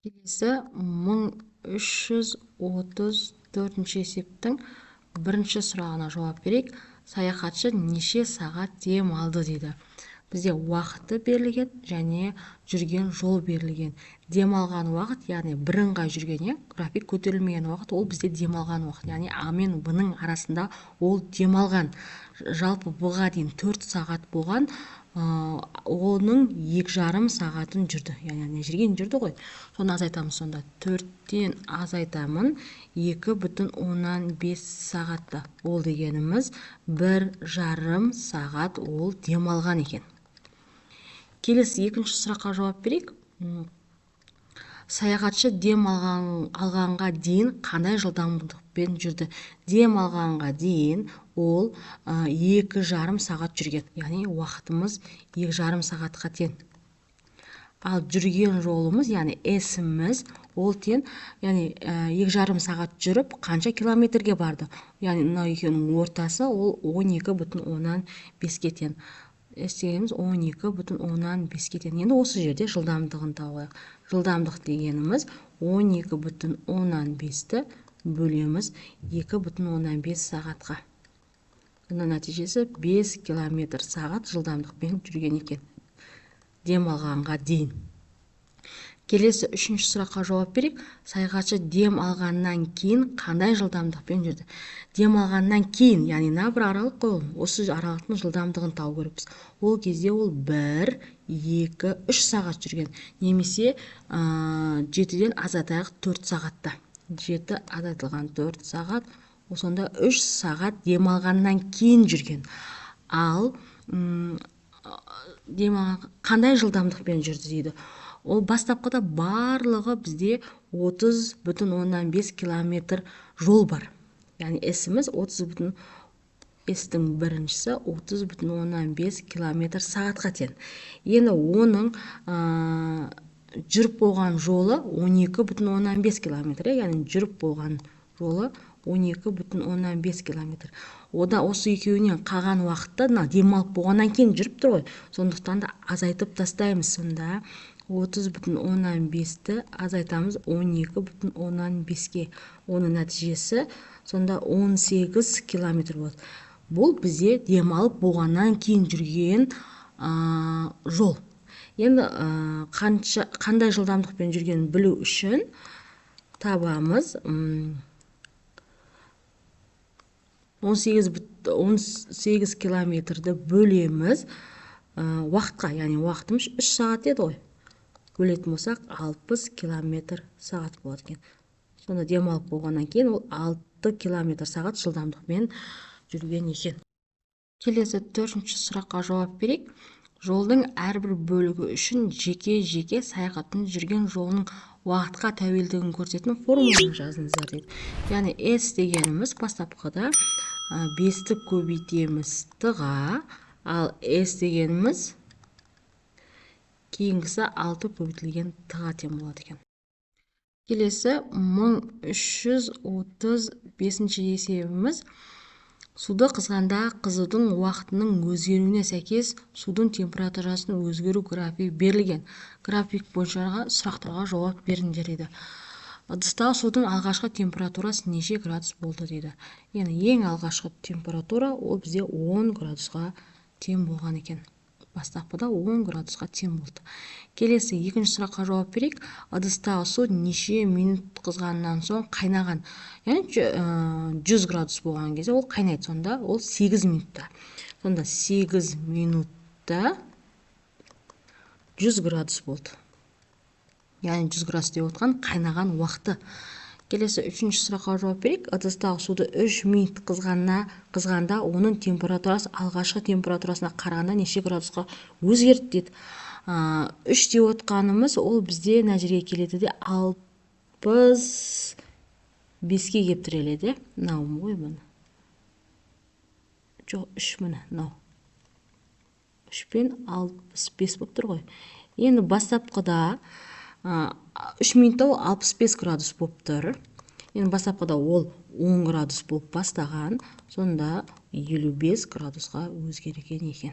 Келесі 1334 есептің бірінші сұрағына жауап берейік. Саяхатшы неше сағат дем алды дейді. Бізде уақыты берілген және жүрген жол берілген. Дем алған уақыт, яғни бірыңғай жүрген, график көтерілмеген уақыт, ол бізде дем алған уақыт. Яғни А мен Б-ның арасында ол дем алған. Жалпы Б-ға дейін 4 сағат болған, оның 2,5 сағатын жүрді. Яғни жүрген жүрді ғой. Соны азайтамыз сонда. 4-тен азайтамын 2,5 сағатты. Ол дегеніміз 1,5 сағат ол дем алған екен. Келесі екінші сұраққа жауап берейік. Саяхатшы дем алғанға дейін қандай жылдамдықпен жүрді? Дем алғанға дейін ол 2,5 сағат жүрген. Яғни уақытымыз 2,5 сағатқа тең. Ал жүрген жолымыз, яғни S-іміз, ол тең, яғни 2,5 сағат жүріп, қанша километрге барды? Яғни мына екеуінің ортасы ол 12,5-ке тең. S дегеніміз 12,5-ке тең. Енді осы жерде жылдамдығын табайық. Жылдамдық дегеніміз 12,5-ті бөлеміз 2,5 сағатқа. Бұның нәтижесі 5 км сағат жылдамдықпен жүрген екен. Дем алғанға дейін. Келесі үшінші сұраққа жауап берейік. Саяхатшы дем алғаннан кейін қандай жылдамдықпен жүрді? Дем алғаннан кейін, яғни бір аралық қойылым. Осы аралықтың жылдамдығын тауып көріппіз. Ол кезде ол 1, 2, 3 сағат жүрген. Немесе 7-ден азайтайық 4 сағатта. 7 азайтылған 4 сағат. Ол сонда 3 сағат дем алғаннан кейін жүрген. Ал қандай жылдамдықпен жүрді дейді? Ол бастапқыда барлығы бізде 30,5 км жол бар. Яғни S-іміз S-тің біріншісі 30,5 км сағатқа тең. Енді оның жүріп болған жолы 12,5 км. Яғни жүріп болған жолы 12,5 км. Ода осы екеуінен қалған уақытта демалып болғаннан кейін жүріп тұр ғой. Сондықтан да азайтып тастаймыз. Сонда 30,5-ті азайтамыз 12,5-ке. Оның нәтижесі сонда 18 км болады. Бұл бізде демалып болғаннан кейін жүрген жол. Енді қандай жылдамдықпен жүргенін білу үшін табамыз. 18 километрді бөлеміз уақытқа, яғни уақытымыз 3 сағат еді ғой. Бөлетін болсақ 60 км сағат болады екен. Сонда демалып болғаннан кейін ол 6 км сағат жылдамдықпен жүрген екен. Келесі 4-ші сұраққа жауап берейік. Жолдың әрбір бөлігі үшін жеке саяхаттың жүрген жолының уақытқа тәуелдігін көрсететін формуланы жазыңыздар дейді. Яғни S дегеніміз бастапқыда 5-ті көбейтеміз т-ға, ал S дегеніміз кейінгісі 6 көбейтілген т-ға тең болады екен. Келесі 1335 есебіміз. Суды қызғанда қызудың уақытының өзгеруіне сәйкес судың температурасының өзгеру графигі берілген. График бойынша сұрақтарға жауап беріңдер дейді. Ыдыстағы судың алғашқы температурасы неше градус болды дейді. Яғни ең алғашқы температура ол бізде 10 градусқа тең болған екен. Бастапқыда 10 градусқа тең болды. Келесі екінші сұраққа жауап берейік. Ыдыстағы су неше минут қызғаннан соң қайнаған? Яғни 100 градус болған кезде ол қайнайды. Сонда ол 8 минутта. Сонда 8 минутта 100 градус болды. Яғни 100 градус деп отқан қайнаған уақыты. Келесі үшінші сұраққа жауап берейік. Ыдыстағы суды 3 минут қызғанда оның температурасы алғашқы температурасына қарағанда неше градусқа өзгерді дейді. 3 деп отқанымыз ол бізде мына жерге келеді де 65-ке кеп тіреледі. Мынау ғой бұны. Жоқ, 3 міне, мынау. 3 пен 65 болып тұр ғой. Енді бастапқыда 3 минутта ол 65 градус болып тұр. Енді бастапқыда ол 10 градус болып бастаған, сонда 55 градусқа өзгерген екен.